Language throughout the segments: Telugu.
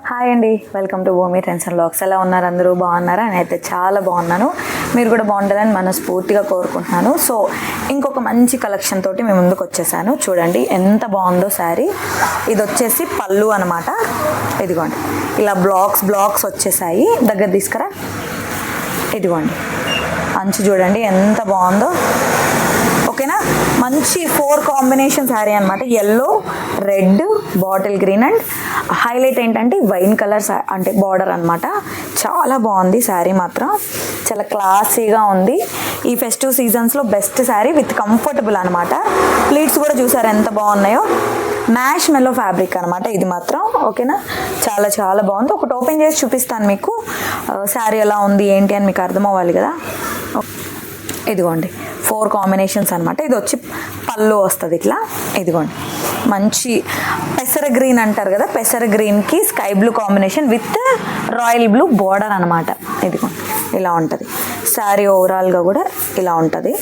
హాయ్ అండి, వెల్కమ్ టు భూమి ట్రెండ్స్ అండ్ వ్లాగ్స్. ఎలా ఉన్నారు? అందరూ బాగున్నారా? నేనైతే చాలా బాగున్నాను. మీరు కూడా బాగుంటుందని మనస్ఫూర్తిగా కోరుకుంటున్నాను. సో ఇంకొక మంచి కలెక్షన్ తోటి మేము ముందుకు వచ్చేసాను. చూడండి ఎంత బాగుందో శారీ. ఇది వచ్చేసి పళ్ళు అనమాట. ఇదిగోండి ఇలా బ్లాక్స్ వచ్చేసాయి. దగ్గర తీసుకురా. ఇదిగోండి అంచు చూడండి ఎంత బాగుందో. ఓకేనా, మంచి 4 కాంబినేషన్ శారీ అనమాట. Yellow, red, bottle green and highlight ఏంటంటే వైన్ కలర్ అంటే బార్డర్ అనమాట. చాలా బాగుంది శారీ, మాత్రం చాలా క్లాసీగా ఉంది. ఈ ఫెస్టివ్ సీజన్స్లో బెస్ట్ శారీ విత్ కంఫర్టబుల్ అనమాట. ప్లీట్స్ కూడా చూసారు ఎంత బాగున్నాయో. మ్యాష్ మెల్లో ఫ్యాబ్రిక్ అనమాట ఇది మాత్రం. ఓకేనా, చాలా చాలా బాగుంది. ఒకటి ఓపెన్ చేసి చూపిస్తాను మీకు శారీ ఎలా ఉంది ఏంటి అని మీకు అర్థం అవ్వాలి కదా. ఇదిగోండి 4 కాంబినేషన్స్ అనమాట. ఇది వచ్చి పళ్ళు వస్తుంది ఇట్లా. ఇదిగోండి మంచి పెసర గ్రీన్ అంటారు కదా, పెసర గ్రీన్కి sky blue combination with royal blue border అనమాట. ఇదిగోండి ఇలా ఉంటుంది శారీ. ఓవరాల్గా కూడా ఇలా ఉంటుంది.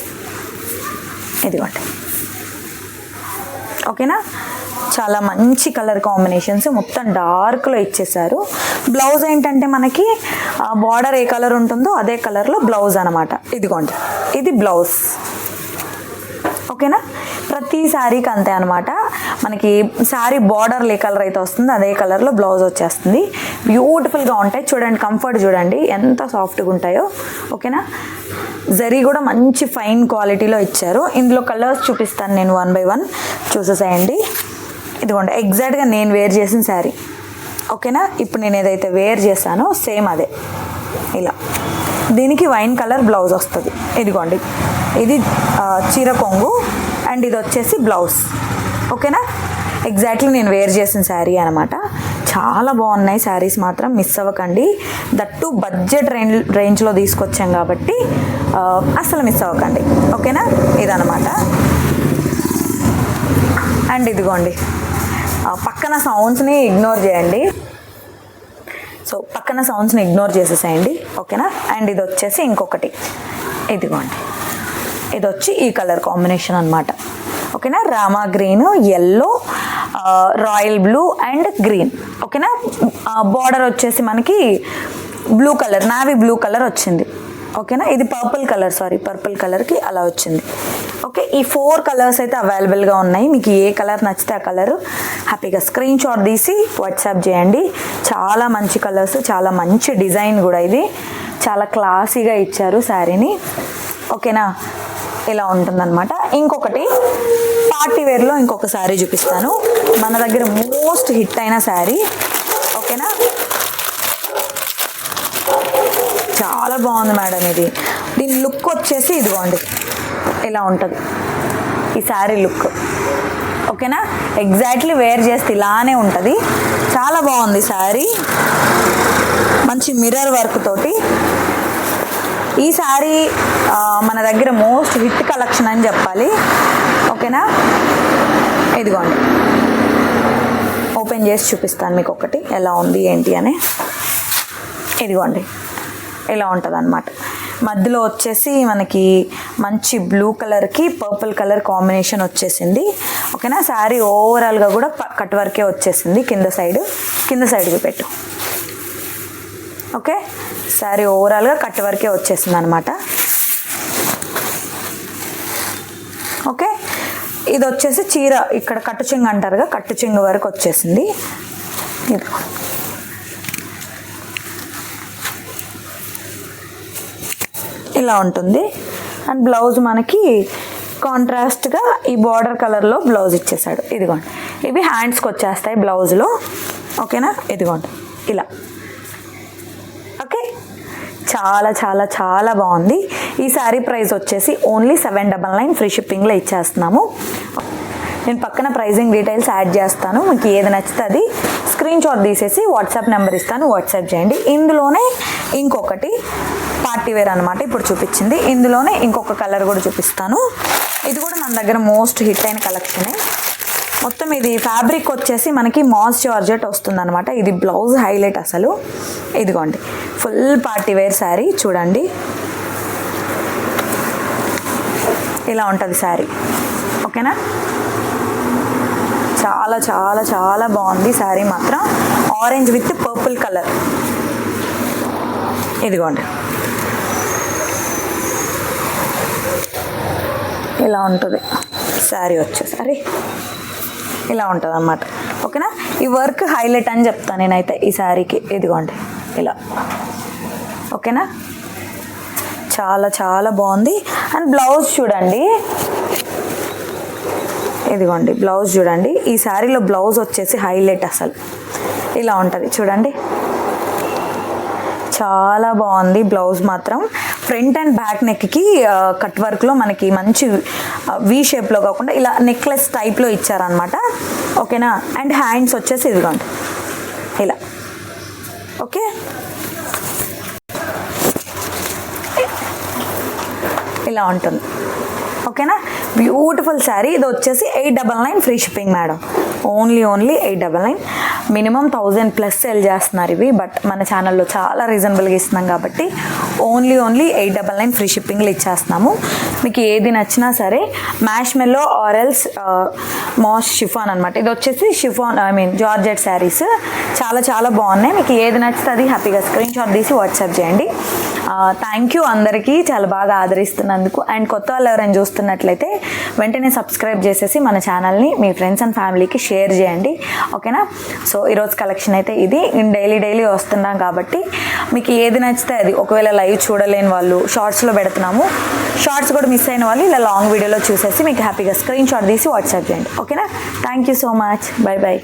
ఇదిగోండి ఓకేనా, చాలా మంచి కలర్ కాంబినేషన్స్, మొత్తం డార్క్లో ఇచ్చేసారు. బ్లౌజ్ ఏంటంటే మనకి బార్డర్ ఏ కలర్ ఉంటుందో అదే కలర్లో బ్లౌజ్ అనమాట. ఇదిగోండి ఇది బ్లౌజ్. ఓకేనా, ప్రతి శారీకి అంతే అనమాట. మనకి శారీ బార్డర్ ఏ కలర్ అయితే వస్తుందో అదే కలర్లో బ్లౌజ్ వచ్చేస్తుంది. బ్యూటిఫుల్గా ఉంటాయి. చూడండి కంఫర్ట్ చూడండి ఎంత సాఫ్ట్గా ఉంటాయో. ఓకేనా, జరీ కూడా మంచి ఫైన్ క్వాలిటీలో ఇచ్చారు. ఇందులో కలర్స్ చూపిస్తాను నేను 1 by 1 చూసేసేయండి. ఇదిగోండి ఎగ్జాక్ట్గా నేను వేర్ చేసిన శారీ. ఓకేనా, ఇప్పుడు నేను ఏదైతే వేర్ చేశానో సేమ్ అదే. ఇలా దీనికి వైన్ కలర్ బ్లౌజ్ వస్తుంది. ఇదిగోండి ఇది చీర కొంగు అండ్ ఇది వచ్చేసి బ్లౌజ్. ఓకేనా, ఎగ్జాక్ట్లీ నేను వేర్ చేసిన శారీ అనమాట. చాలా బాగున్నాయి శారీస్, మాత్రం మిస్ అవ్వకండి. దట్టు బడ్జెట్ రేంజ్లో తీసుకొచ్చాం కాబట్టి అసలు మిస్ అవ్వకండి. ఓకేనా, ఇదనమాట. అండ్ ఇదిగోండి పక్కన సౌండ్స్ని ఇగ్నోర్ చేయండి. సో పక్కన సౌండ్స్ని ఇగ్నోర్ చేసేసేయండి. ఓకేనా, అండ్ ఇది వచ్చేసి ఇంకొకటి. ఇదిగోండి ఇది వచ్చి ఈ కలర్ కాంబినేషన్ అనమాట. ఓకేనా, Rama green, yellow, royal blue and green. ఓకేనా, బార్డర్ వచ్చేసి మనకి blue colour, navy blue colour వచ్చింది. ఓకేనా, ఇది పర్పుల్ కలర్కి అలా వచ్చింది. ఓకే, ఈ 4 కలర్స్ అయితే అవైలబుల్గా ఉన్నాయి. మీకు ఏ కలర్ నచ్చితే ఆ కలర్ హ్యాపీగా స్క్రీన్ షాట్ తీసి వాట్సాప్ చేయండి. చాలా మంచి కలర్స్, చాలా మంచి డిజైన్ కూడా. ఇది చాలా క్లాసీగా ఇచ్చారు శారీని. ఓకేనా, ఇలా ఉంటుందన్నమాట. ఇంకొకటి పార్టీ వేర్లో ఇంకొక శారీ చూపిస్తాను. మన దగ్గర మోస్ట్ హిట్ అయిన శారీ. ఓకేనా, చాలా బాగుంది మేడం ఇది. దీని లుక్ వచ్చేసి ఇదిగోండి ఇలా ఉంటుంది ఈ శారీ లుక్. ఓకేనా, ఎగ్జాక్ట్లీ వేర్ చేస్తే ఇలానే ఉంటుంది. చాలా బాగుంది శారీ, మంచి మిర్రర్ వర్క్ తోటి. ఈ శారీ మన దగ్గర మోస్ట్ హిట్ కలెక్షన్ అని చెప్పాలి. ఓకేనా, ఇదిగోండి ఓపెన్ చేసి చూపిస్తాను మీకు ఒకటి ఎలా ఉంది ఏంటి అని. ఇదిగోండి ఇలా ఉంటుంది అన్నమాట. మధ్యలో వచ్చేసి మనకి మంచి బ్లూ కలర్కి పర్పుల్ కలర్ కాంబినేషన్ వచ్చేసింది. ఓకేనా, శారీ ఓవరాల్గా కూడా కట్ వర్కే వచ్చేసింది. కింద సైడ్కి పెట్టు. ఓకే, శారీ ఓవరాల్గా కట్ వర్కే వచ్చేసింది అనమాట. ఓకే, ఇది వచ్చేసి చీర ఇక్కడ కట్టు చెంగు అంటారుగా, కట్టు చెంగు వరకు వచ్చేసింది. ఇది ఇలా ఉంటుంది. అండ్ బ్లౌజ్ మనకి కాంట్రాస్ట్గా ఈ బార్డర్ కలర్లో బ్లౌజ్ ఇచ్చేసాడు. ఇదిగోండి ఇవి హ్యాండ్స్కి వచ్చేస్తాయి బ్లౌజ్లో. ఓకేనా, ఇదిగోండి ఇలా. ఓకే, చాలా చాలా చాలా బాగుంది. ఈ శారీ ప్రైస్ వచ్చేసి ఓన్లీ 799 ఫ్రీ షిప్పింగ్లో ఇచ్చేస్తున్నాము. నేను పక్కన ప్రైజింగ్ డీటెయిల్స్ యాడ్ చేస్తాను. మీకు ఏది నచ్చితే అది స్క్రీన్ షాట్ తీసేసి వాట్సాప్ నెంబర్ ఇస్తాను, వాట్సాప్ చేయండి. ఇందులోనే ఇంకొకటి పార్టీ వేర్ అనమాట ఇప్పుడు చూపించింది. ఇందులోనే ఇంకొక కలర్ కూడా చూపిస్తాను. ఇది కూడా మన దగ్గర మోస్ట్ హిట్ అయిన కలెక్షనే. మొత్తం ఇది ఫ్యాబ్రిక్ వచ్చేసి మనకి మాస్ జార్జెట్ వస్తుంది అనమాట. ఇది బ్లౌజ్ హైలైట్ అసలు. ఇదిగోండి ఫుల్ పార్టీ వేర్ శారీ చూడండి ఇలా ఉంటుంది శారీ. ఓకేనా, చాలా చాలా చాలా బాగుంది శారీ మాత్రం. Orange with purple colour. ఇదిగోండి ఇలా ఉంటుంది శారీ వచ్చేసి. అరే ఇలా ఉంటుంది అన్నమాట. ఓకేనా, ఈ వర్క్ హైలైట్ అని చెప్తాను నేనైతే ఈ శారీకి. ఇదిగోండి ఇలా. ఓకేనా, చాలా చాలా బాగుంది. అండ్ బ్లౌజ్ చూడండి, ఇదిగోండి బ్లౌజ్ చూడండి. ఈ శారీలో బ్లౌజ్ వచ్చేసి హైలైట్ అసలు. ఇలా ఉంటుంది చూడండి, చాలా బాగుంది బ్లౌజ్ మాత్రం. ఫ్రంట్ అండ్ బ్యాక్ నెక్కి కట్ వర్క్లో మనకి మంచి వీ షేప్లో కాకుండా ఇలా నెక్లెస్ టైప్లో ఇచ్చారనమాట. ఓకేనా, అండ్ హ్యాండ్స్ వచ్చేసి ఇదిగోండి ఇలా. ఓకే, ఇలా ఉంటుంది. ఓకేనా, బ్యూటిఫుల్ శారీ. ఇది వచ్చేసి 899 free shipping madam. Only 899. Minimum 1000+ sale చేస్తున్నారు ఇవి, బట్ మన ఛానల్లో చాలా రీజనబుల్గా ఇస్తున్నాం కాబట్టి ఓన్లీ 899 ఫ్రీ షిప్పింగ్లో ఇచ్చేస్తున్నాము. మీకు ఏది నచ్చినా సరే, మ్యాష్ మెల్లో ఆరెల్స్ మాస్ షిఫాన్ అనమాట. ఇది వచ్చేసి షిఫాన్ జార్జెట్ శారీస్ చాలా చాలా బాగున్నాయి. మీకు ఏది నచ్చితే అది హ్యాపీగా స్క్రీన్ షాట్ తీసి వాట్సాప్ చేయండి. థ్యాంక్ యూ అందరికీ చాలా బాగా ఆదరిస్తున్నందుకు. అండ్ కొత్త వాళ్ళు ఎవరైనా చూస్తున్నట్లయితే వెంటనే సబ్స్క్రైబ్ చేసేసి మన ఛానల్ని మీ ఫ్రెండ్స్ అండ్ ఫ్యామిలీకి షేర్ చేయండి. ఓకేనా, సో ఈరోజు కలెక్షన్ అయితే ఇది. డైలీ వస్తున్నాం కాబట్టి మీకు ఏది నచ్చితే అది. ఒకవేళ లైవ్ చూడలేని వాళ్ళు షార్ట్స్లో పెడుతున్నాము, షార్ట్స్ కూడా మిస్ అయిన వాళ్ళు ఇలా లాంగ్ వీడియోలో చూసేసి మీకు హ్యాపీగా స్క్రీన్ షాట్ తీసి వాట్సాప్ చేయండి. ఓకేనా, thank you so much. By.